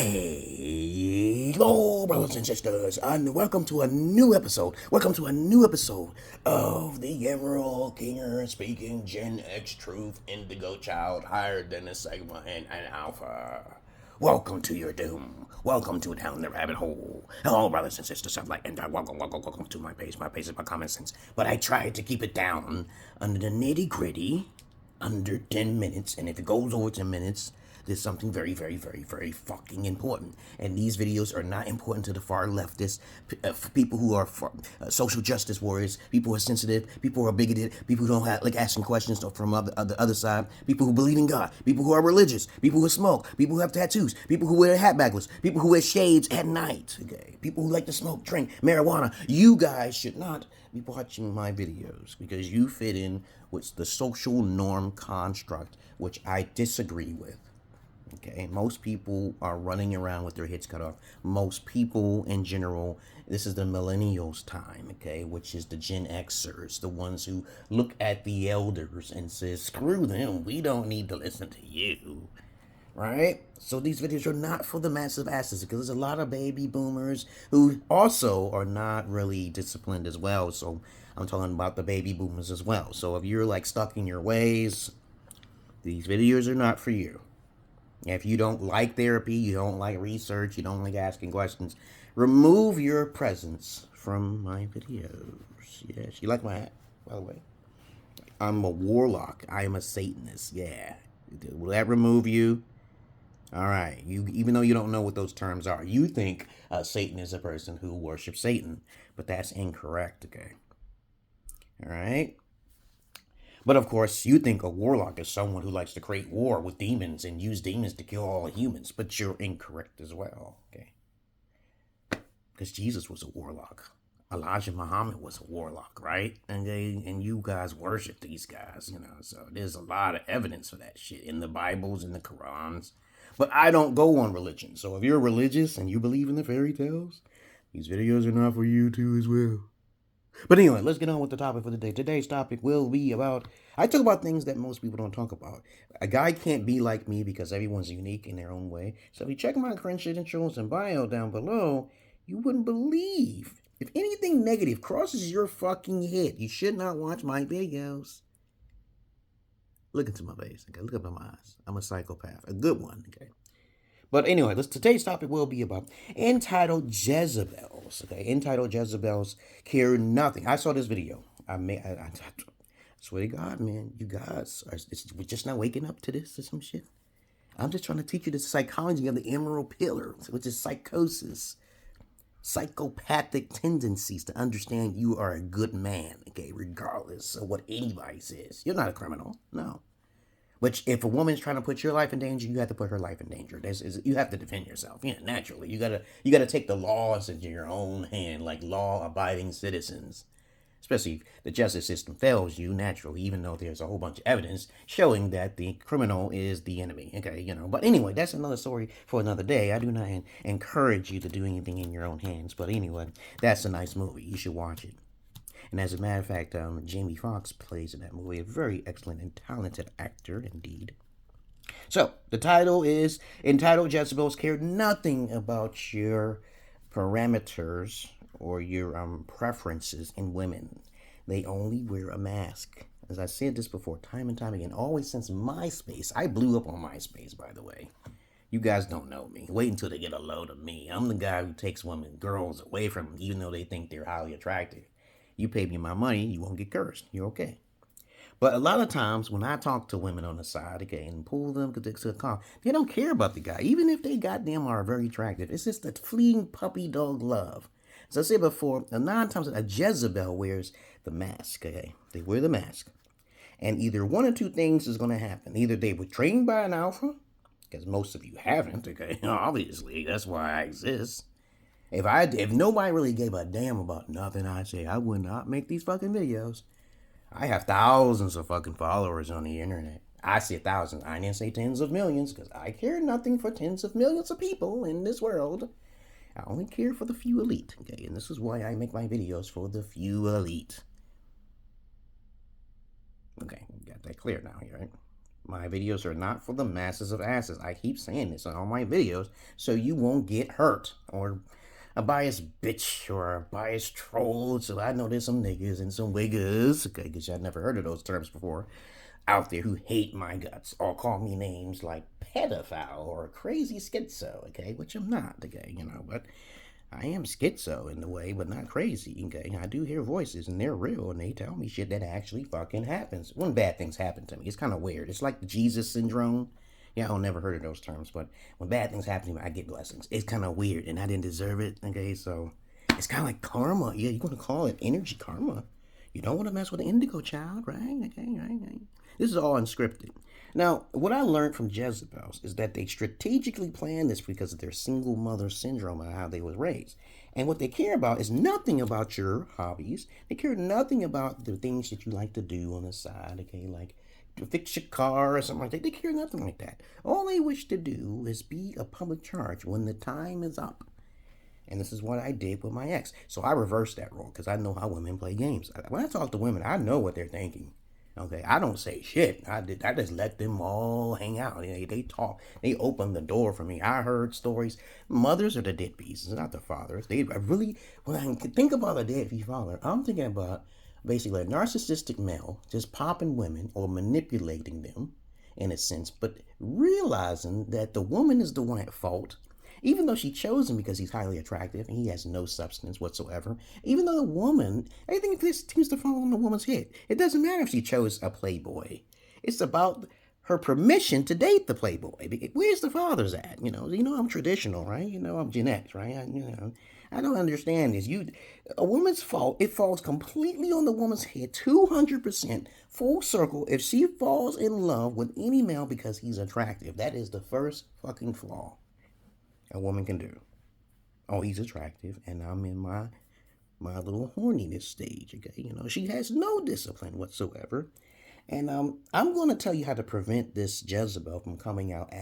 Hello, brothers and sisters, and welcome to a new episode. Welcome to a new episode of the Emerald Kinger speaking Gen X Truth Indigo Child, higher than a Sigma and an Alpha. Welcome to your doom. Welcome to down the rabbit hole. Hello, brothers and sisters. I'm like, and welcome to my page. My page is my common sense, but I try to keep it down under the nitty gritty, under 10 minutes, and if it goes over 10 minutes. There's something very, very, very, very fucking important. And these videos are not important to the far leftists, people who are social justice warriors, people who are sensitive, people who are bigoted, people who don't like asking questions from the other side, people who believe in God, people who are religious, people who smoke, people who have tattoos, people who wear a hat backwards, people who wear shades at night, okay? People who like to smoke, drink, marijuana. You guys should not be watching my videos because you fit in with the social norm construct, which I disagree with. Okay, most people are running around with their heads cut off. Most people in general, this is the millennials time, okay, which is the Gen Xers, the ones who look at the elders and says, screw them, we don't need to listen to you, right? So these videos are not for the massive asses because there's a lot of baby boomers who also are not really disciplined as well. So I'm talking about the baby boomers as well. So if you're like stuck in your ways, these videos are not for you. If you don't like therapy, you don't like research, you don't like asking questions, remove your presence from my videos. Yes, you like my hat, by the way? I'm a warlock. I am a Satanist. Yeah. Will that remove you? All right. Even though you don't know what those terms are, you think Satan is a person who worships Satan, but that's incorrect, okay? All right. But of course, you think a warlock is someone who likes to create war with demons and use demons to kill all humans, but you're incorrect as well, okay? Because Jesus was a warlock. Elijah Muhammad was a warlock, right? And you guys worship these guys, you know, so there's a lot of evidence for that shit in the Bibles and the Qurans. But I don't go on religion, so if you're religious and you believe in the fairy tales, these videos are not for you too as well. But anyway, let's get on with the topic for the day. Today's topic will be about, I talk about things that most people don't talk about. A guy can't be like me because everyone's unique in their own way. So if you check my credentials and bio down below, you wouldn't believe. If anything negative crosses your fucking head, you should not watch my videos. Look into my face, okay? Look up in my eyes. I'm a psychopath, a good one, okay? But anyway, today's topic will be about entitled Jezebels. Okay, entitled Jezebels care nothing. I saw this video. I swear to God, man, you guys we're just not waking up to this or some shit. I'm just trying to teach you the psychology of the emerald pillar, which is psychosis, psychopathic tendencies to understand you are a good man. Okay, regardless of what anybody says, you're not a criminal. No. Which, if a woman's trying to put your life in danger, you have to put her life in danger. You have to defend yourself. Yeah, naturally. You gotta take the laws into your own hand, like law-abiding citizens. Especially if the justice system fails you, naturally, even though there's a whole bunch of evidence showing that the criminal is the enemy. Okay, you know. But anyway, that's another story for another day. I do not encourage you to do anything in your own hands. But anyway, that's a nice movie. You should watch it. And as a matter of fact, Jamie Foxx plays in that movie, a very excellent and talented actor indeed. So, the title is entitled Jezebels care nothing about your parameters or your preferences in women. They only wear a mask. As I said this before, time and time again, always since MySpace. I blew up on MySpace, by the way. You guys don't know me. Wait until they get a load of me. I'm the guy who takes girls away from them, even though they think they're highly attractive. You pay me my money, you won't get cursed. You're okay. But a lot of times when I talk to women on the side, okay, and pull them to a car, they don't care about the guy. Even if they goddamn are very attractive. It's just a fleeting puppy dog love. As I said before, 9 times a Jezebel wears the mask, okay? They wear the mask. And either one or two things is going to happen. Either they were trained by an alpha, because most of you haven't, okay? Obviously, that's why I exist. If nobody really gave a damn about nothing I say, I would not make these fucking videos. I have thousands of fucking followers on the internet. I say thousands. I didn't say tens of millions because I care nothing for tens of millions of people in this world. I only care for the few elite. Okay, and this is why I make my videos for the few elite. Okay, got that clear now, right? My videos are not for the masses of asses. I keep saying this on all my videos so you won't get hurt or a biased bitch or a biased troll. So I know there's some niggas and some wiggers, okay, because I've never heard of those terms before, out there who hate my guts or call me names like pedophile or crazy schizo, okay, which I'm not, okay, but I am schizo in the way, but not crazy, okay? I do hear voices, and they're real, and they tell me shit that actually fucking happens when bad things happen to me. It's kind of weird. It's like the Jesus syndrome. Yeah, I've never heard of those terms, but when bad things happen to me, I get blessings. It's kind of weird, and I didn't deserve it, okay? So it's kind of like karma. Yeah, you're going to call it energy karma. You don't want to mess with an indigo child, right? Okay, right. This is all unscripted. Now, what I learned from Jezebels is that they strategically plan this because of their single mother syndrome and how they was raised. And what they care about is nothing about your hobbies. They care nothing about the things that you like to do on the side, okay, like to fix your car or something like that. They care nothing like that. All they wish to do is be a public charge when the time is up. And this is what I did with my ex. So I reversed that role because I know how women play games. When I talk to women, I know what they're thinking. Okay, I don't say shit. I just let them all hang out. They talk. They open the door for me. I heard stories. Mothers are the deadbeats, not the fathers. They really, when I think about a deadbeat father, I'm thinking about basically a narcissistic male just popping women or manipulating them in a sense, but realizing that the woman is the one at fault. Even though she chose him because he's highly attractive and he has no substance whatsoever, even though the woman, everything seems to fall on the woman's head. It doesn't matter if she chose a playboy. It's about her permission to date the playboy. Where's the fathers at? I'm traditional, right? I'm Gen X, right? I don't understand this. A woman's fault, it falls completely on the woman's head, 200%, full circle, if she falls in love with any male because he's attractive. That is the first fucking flaw a woman can do. Oh, he's attractive, and I'm in my little horniness stage, okay? She has no discipline whatsoever. And I'm going to tell you how to prevent this Jezebel from coming out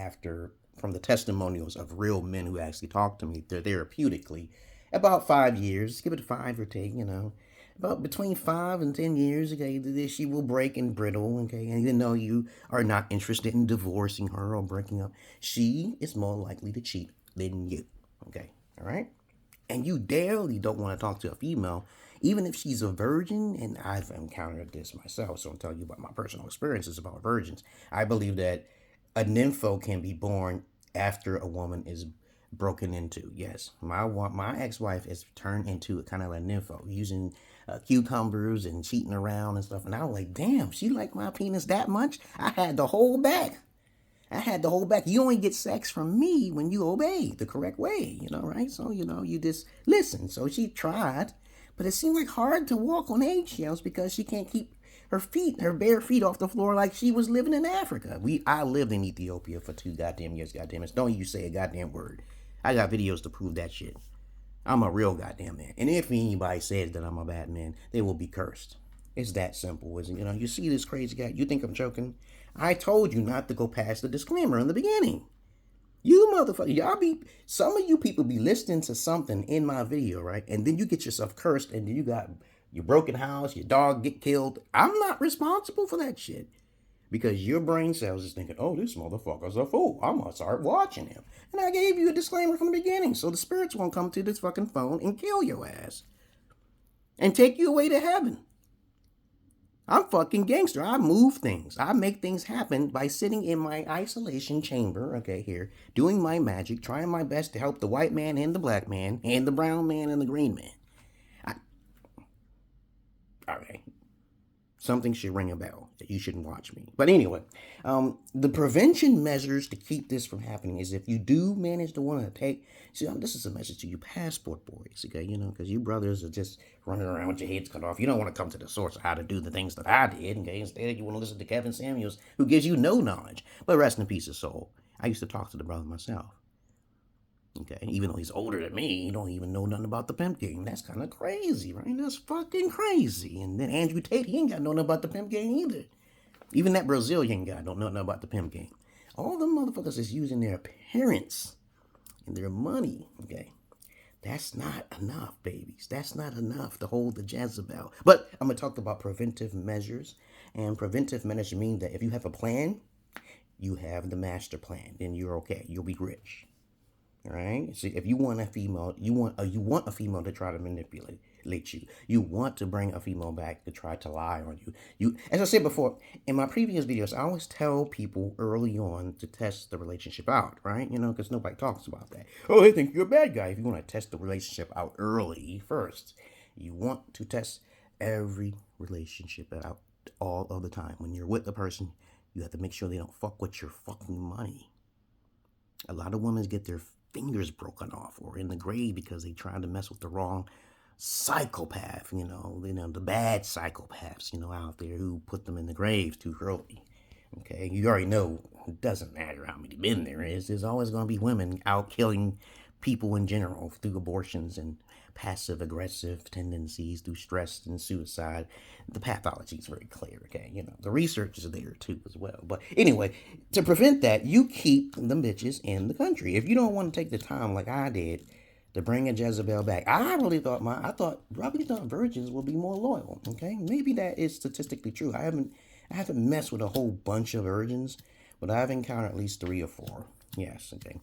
from the testimonials of real men who actually talk to me therapeutically. About 5 years, give it 5 or 10, about between 5 and 10 years, okay, she will break and brittle, okay, and even though you are not interested in divorcing her or breaking up, she is more likely to cheat than you, okay, all right? And you definitely don't want to talk to a female, even if she's a virgin, and I've encountered this myself, so I'll tell you about my personal experiences about virgins. I believe that a nympho can be born after a woman is broken into. Yes, my ex-wife is turned into a kind of a nympho, using cucumbers and cheating around and stuff, and I was like, damn, she liked my penis that much? I had to hold back. You only get sex from me when you obey the correct way, right? So, you just listen. So she tried, but it seemed like hard to walk on eggshells because she can't keep her bare feet off the floor like she was living in Africa. I lived in Ethiopia for 2 goddamn years, goddamn it. Don't you say a goddamn word. I got videos to prove that shit. I'm a real goddamn man. And if anybody says that I'm a bad man, they will be cursed. It's that simple, isn't it? You see this crazy guy, you think I'm joking? I told you not to go past the disclaimer in the beginning. You motherfucker, some of you people be listening to something in my video, right? And then you get yourself cursed, and then you got your broken house, your dog get killed. I'm not responsible for that shit. Because your brain cells is thinking, oh, this motherfucker's a fool. I'm going to start watching him. And I gave you a disclaimer from the beginning, so the spirits won't come to this fucking phone and kill your ass. And take you away to heaven. I'm fucking gangster. I move things. I make things happen by sitting in my isolation chamber, okay, here, doing my magic, trying my best to help the white man and the black man, and the brown man and the green man. Okay. Something should ring a bell that you shouldn't watch me. But anyway, the prevention measures to keep this from happening is if you do manage to want to take, this is a message to you passport boys, okay, because you brothers are just running around with your heads cut off. You don't want to come to the source of how to do the things that I did, okay? Instead, you want to listen to Kevin Samuels, who gives you no knowledge. But rest in peace, his soul. I used to talk to the brother myself. Okay, even though he's older than me, he don't even know nothing about the pimp game. That's kind of crazy, right? That's fucking crazy. And then Andrew Tate, he ain't got nothing about the pimp game either. Even that Brazilian guy don't know nothing about the pimp game. All the motherfuckers is using their appearance and their money, okay? That's not enough, babies. That's not enough to hold the Jezebel. But I'm going to talk about preventive measures. And preventive measures mean that if you have a plan, You have the master plan, then you're okay. You'll be rich. All right. See, if you want a female, you want a female to try to manipulate you. You want to bring a female back to try to lie on you. As I said before in my previous videos, I always tell people early on to test the relationship out, right? Because nobody talks about that. Oh, they think you're a bad guy if you want to test the relationship out early first. You want to test every relationship out all of the time. When you're with a person, you have to make sure they don't fuck with your fucking money. A lot of women get their fingers broken off or in the grave because they tried to mess with the wrong psychopath, the bad psychopaths, out there who put them in the grave too early. Okay, you already know it doesn't matter how many men there is. There's always going to be women out killing people in general through abortions and passive aggressive tendencies through stress and suicide. The pathology is very clear, okay? The research is there too as well. But anyway, to prevent that, you keep the bitches in the country. If you don't want to take the time like I did to bring a Jezebel back, I probably thought virgins will be more loyal, okay? Maybe that is statistically true. I haven't messed with a whole bunch of virgins, but I've encountered at least 3 or 4. Yes, okay.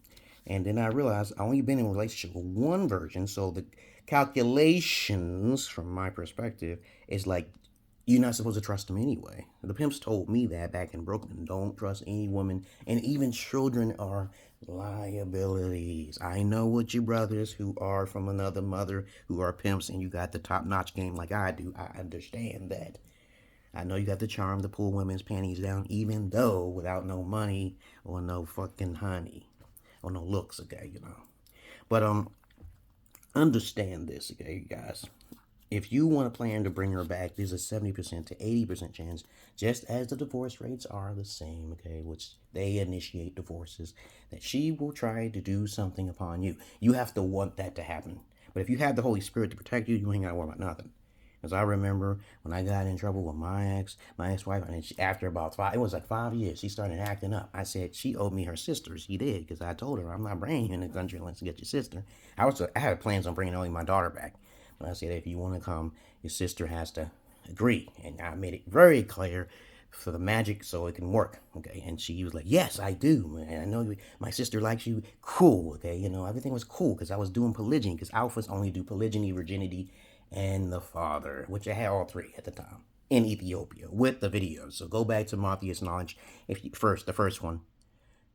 And then I realized I only been in a relationship with one virgin, so the calculations from my perspective is like, you're not supposed to trust them anyway. The pimps told me that back in Brooklyn. Don't trust any woman, and even children are liabilities. I know what you brothers who are from another mother who are pimps and you got the top-notch game like I do. I understand that. I know you got the charm to pull women's panties down, even though without no money or no fucking honey or no looks, okay, But understand this, okay, guys. If you want to plan to bring her back, there's a 70% to 80% chance, just as the divorce rates are the same, okay, which they initiate divorces, that she will try to do something upon you. You have to want that to happen. But if you have the Holy Spirit to protect you, you ain't got to worry about nothing. Because I remember when I got in trouble with my ex-wife, and after about 5 years, she started acting up. I said she owed me her sister. She did, because I told her, I'm not bringing you in the country unless you get your sister. I had plans on bringing only my daughter back. But I said, if you want to come, your sister has to agree. And I made it very clear for the magic so it can work, okay? And she was like, yes, I do, and I know my sister likes you. Cool, okay? Everything was cool because I was doing polygyny, because alphas only do polygyny, virginity, and the father, which I had all 3 at the time in Ethiopia with the videos. So go back to Matthias Knowledge. The first one,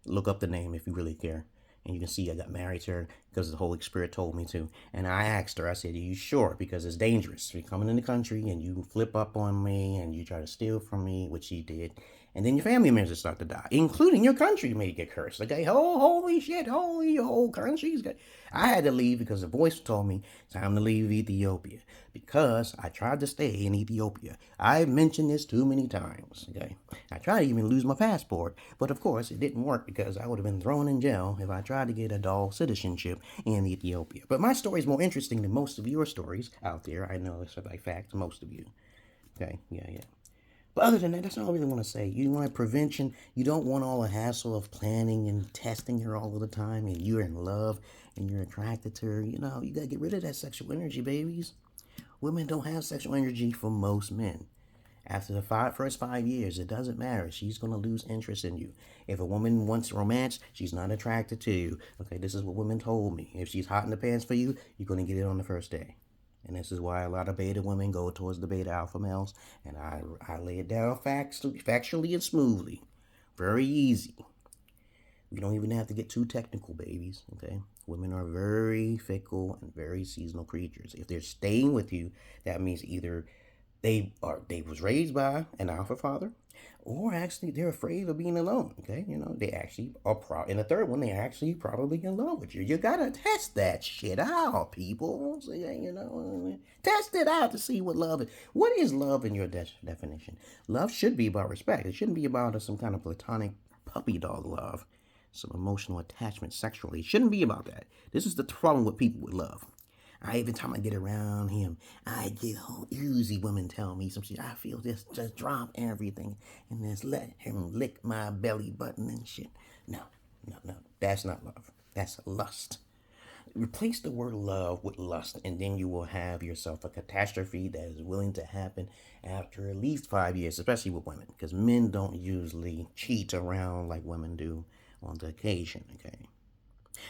look up the name if you really care. And you can see I got married to her because the Holy Spirit told me to. And I asked her, I said, are you sure? Because it's dangerous. You're coming in the country and you flip up on me and you try to steal from me, which she did. And then your family members start to die, including your country may get cursed. Okay, holy shit, your whole country's got. I had to leave because the voice told me time to leave Ethiopia because I tried to stay in Ethiopia. I've mentioned this too many times. Okay, I tried to even lose my passport, but of course it didn't work because I would have been thrown in jail if I tried to get a dual citizenship in Ethiopia. But my story is more interesting than most of your stories out there. I know it's a fact, most of you. Okay, yeah. But other than that, that's all I really want to say. You want prevention. You don't want all the hassle of planning and testing her all of the time, and you're in love and you're attracted to her. You got to get rid of that sexual energy, babies. Women don't have sexual energy for most men. After the first 5 years, it doesn't matter. She's going to lose interest in you. If a woman wants romance, she's not attracted to you. Okay, this is what women told me. If she's hot in the pants for you, you're going to get it on the first day. And this is why a lot of beta women go towards the beta alpha males. And I lay it down factually and smoothly. Very easy. We don't even have to get too technical, babies. Okay? Women are very fickle and very seasonal creatures. If they're staying with you, that means either they was raised by an alpha father, or actually they're afraid of being alone. Okay, they actually are in the third one, they're actually probably in love with you. You gotta test that shit out, people. So, test it out to see what love is. What is love in your definition? Love should be about respect. It shouldn't be about some kind of platonic puppy dog love, some emotional attachment sexually. It shouldn't be about that. This is the problem with people with love. Every time I get around him, I get all oozy. Women tell me some shit. I feel just drop everything and just let him lick my belly button and shit. No. That's not love. That's lust. Replace the word love with lust, and then you will have yourself a catastrophe that is willing to happen after at least 5 years, especially with women, because men don't usually cheat around like women do on the occasion, okay?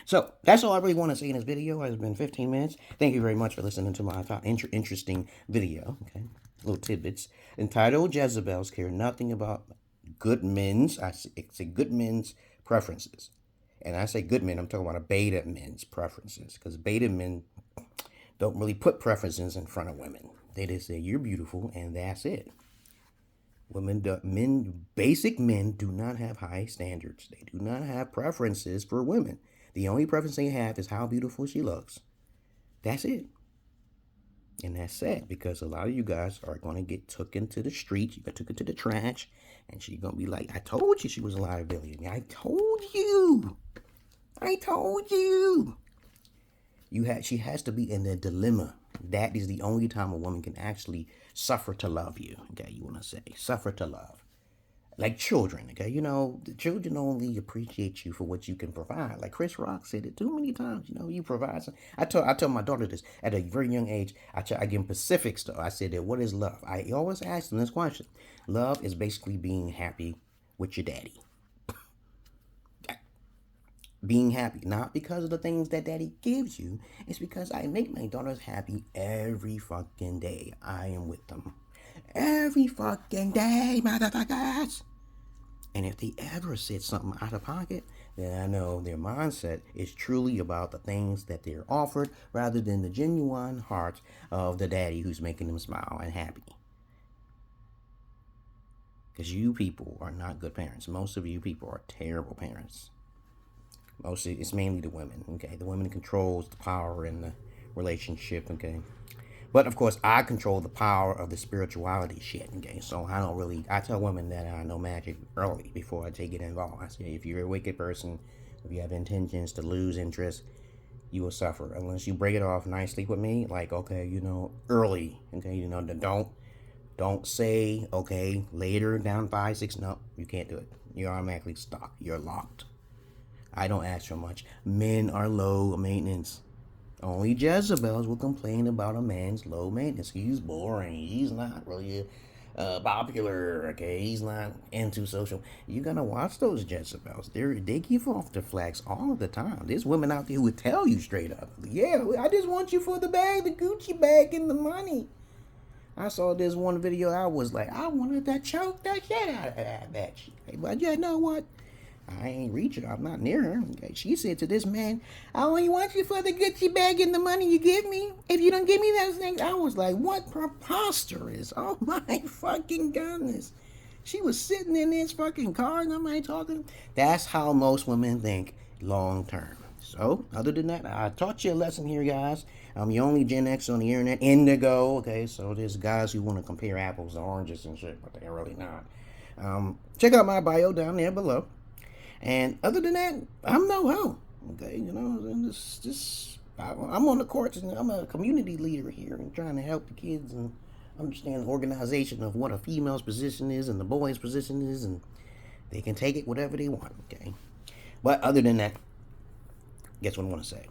So that's all I really want to say in this video. It's been 15 minutes. Thank you very much for listening to my interesting video, okay? Little tidbits entitled Jezebels Care Nothing About Good Men's, I say good men's preferences. And I say good men, I'm talking about a beta men's preferences, because beta men don't really put preferences in front of women. They just say you're beautiful and that's it. Basic men do not have high standards. They do not have preferences for women. The only preference they have is how beautiful she looks. That's it. And that's sad, because a lot of you guys are going to get took into the streets. You got took into the trash, and she's going to be like, I told you she was a liability. I told you. She has to be in a dilemma. That is the only time a woman can actually suffer to love you. Okay, you want to say suffer to love. Like children, okay? You know, the children only appreciate you for what you can provide. Like Chris Rock said it too many times. You know, you provide some. I tell my daughter this at a very young age. I give them specific stuff. I said that, what is love? I always ask them this question. Love is basically being happy with your daddy. Being happy, not because of the things that daddy gives you. It's because I make my daughters happy every fucking day. I am with them. Every fucking day, motherfuckers. And if they ever said something out of pocket, then I know their mindset is truly about the things that they're offered rather than the genuine heart of the daddy who's making them smile and happy. Because you people are not good parents. Most of you people are terrible parents. Mostly, it's mainly the women, okay? The women controls the power in the relationship, okay? But, of course, I control the power of the spirituality shit, okay? So I tell women that I know magic early before I get involved. I say, if you're a wicked person, if you have intentions to lose interest, you will suffer. Unless you break it off nicely with me, like, okay, you know, early, okay? You know, don't say, okay, later, down 5, 6, no, you can't do it. You're automatically stuck. You're locked. I don't ask for much. Men are low maintenance. Only Jezebels will complain about a man's low maintenance. He's boring. He's not really popular. Okay, he's not into social. You gotta watch those Jezebels. They give off the flags all the time. There's women out there who would tell you straight up, yeah, I just want you for the bag, the Gucci bag, and the money. I saw this one video. I was like, I wanted to choke that shit out of that bitch. But you know what? I ain't reaching her. I'm not near her. Okay. She said to this man, I only want you for the Gucci bag and the money you give me. If you don't give me those things, I was like, what preposterous. Oh my fucking goodness. She was sitting in this fucking car and I'm talking. That's how most women think long term. So, other than that, I taught you a lesson here, guys. I'm the only Gen X on the internet. Indigo, okay? So, there's guys who want to compare apples to oranges and shit, but they're really not. Check out my bio down there below. And other than that, I'm no hoe. Okay, you know, I'm on the courts and I'm a community leader here and trying to help the kids and understand the organization of what a female's position is and the boy's position is, and they can take it whatever they want. Okay, but other than that, guess what I want to say?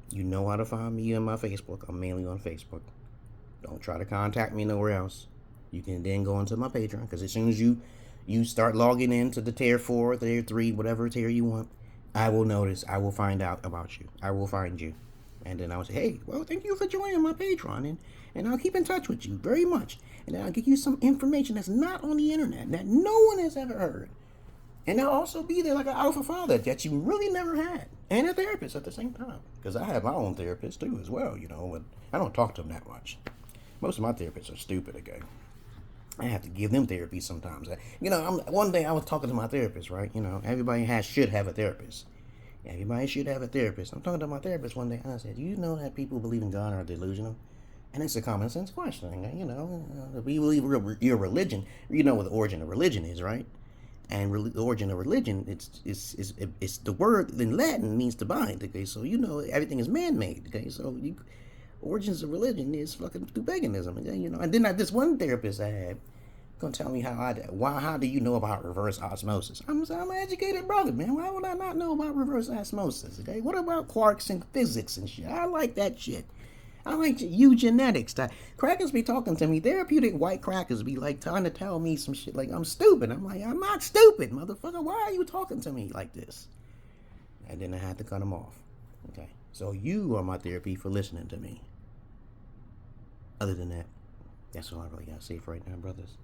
You know how to find me on my Facebook. I'm mainly on Facebook. Don't try to contact me nowhere else. You can then go into my Patreon, because as soon as you start logging into the tier 4, tier 3, whatever tier you want, I will notice. I will find out about you. I will find you. And then I will say, hey, well, thank you for joining my Patreon. And I'll keep in touch with you very much. And then I'll give you some information that's not on the internet, that no one has ever heard. And I'll also be there like an alpha father that you really never had. And a therapist at the same time. Because I have my own therapist too as well, you know. But I don't talk to them that much. Most of my therapists are stupid, okay? I have to give them therapy sometimes. You know, one day I was talking to my therapist, right? You know, everybody should have a therapist. Everybody should have a therapist. I'm talking to my therapist one day, and I said, do you know that people who believe in God are delusional? And it's a common sense question, you know. If you believe your religion, you know what the origin of religion is, right? And the origin of religion, it's the word in Latin means to bind, okay? So, you know, everything is man-made, okay? So, origins of religion is fucking through paganism, okay? You know. And then this one therapist I had, Gonna tell me how do you know about reverse osmosis? I'm an educated brother, man. Why would I not know about reverse osmosis? Okay, what about quarks and physics and shit? I like that shit. I like eugenetics. Crackers be talking to me. Therapeutic white crackers be like trying to tell me some shit like I'm stupid. I'm like, I'm not stupid, motherfucker. Why are you talking to me like this? And then I had to cut them off. Okay, so you are my therapy for listening to me. Other than that, that's all I really gotta say for right now, brothers.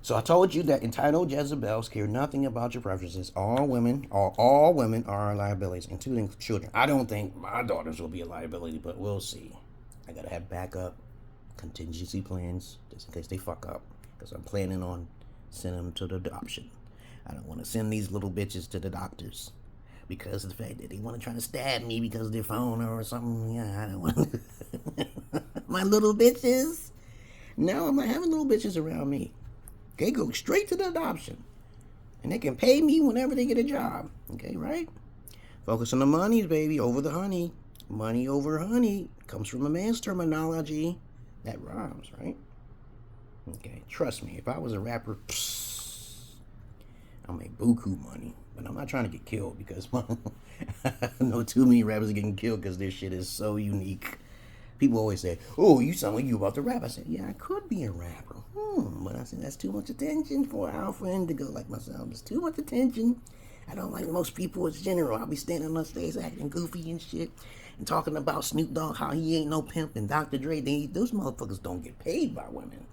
So I told you that entitled Jezebels care nothing about your preferences. All women are liabilities, including children. I don't think my daughters will be a liability, but we'll see. I gotta have backup contingency plans just in case they fuck up, because I'm planning on sending them to the adoption. I don't want to send these little bitches to the doctors because of the fact that they want to try to stab me because of their phone or something. Yeah, I don't want to. My little bitches. No, I'm not having little bitches around me. They go straight to the adoption. And they can pay me whenever they get a job. Okay, right? Focus on the monies, baby, over the honey. Money over honey comes from a man's terminology. That rhymes, right? Okay, trust me, if I was a rapper, I'll make buku money. But I'm not trying to get killed because I know too many rappers are getting killed because their shit is so unique. People always say, oh, you sound like you about to rap. I said, yeah, I could be a rapper. But I said, that's too much attention for an alpha indigo like myself. It's too much attention. I don't like most people in general. I'll be standing on stage acting goofy and shit and talking about Snoop Dogg, how he ain't no pimp, and Dr. Dre. Those motherfuckers don't get paid by women.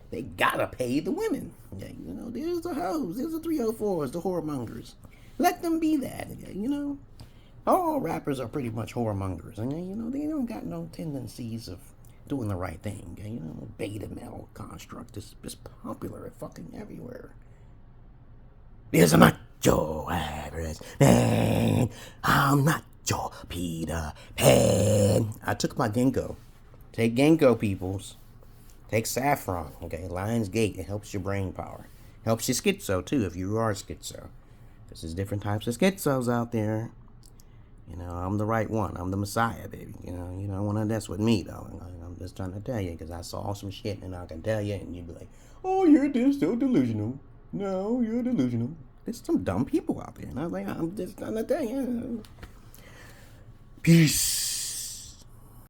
They gotta pay the women. Yeah, you know, there's the hoes, there's the 304s, the whoremongers. Let them be that, you know. All rappers are pretty much whoremongers, and you know they don't got no tendencies of doing the right thing. You know, beta male construct is popular fucking everywhere. Because I'm not your average man. I'm not your Peter Pan. I took my ginkgo. Take ginkgo, peoples. Take saffron. Okay, Lion's Gate. It helps your brain power. Helps your schizo too if you are schizo. Because there's different types of schizos out there. You know, I'm the right one. I'm the Messiah, baby. You don't want to mess with me, though. I'm just trying to tell you, because I saw some shit, and I can tell you, and you'd be like, oh, you're just so delusional. No, you're delusional. There's some dumb people out there. And I was like, I'm just trying to tell you. Peace.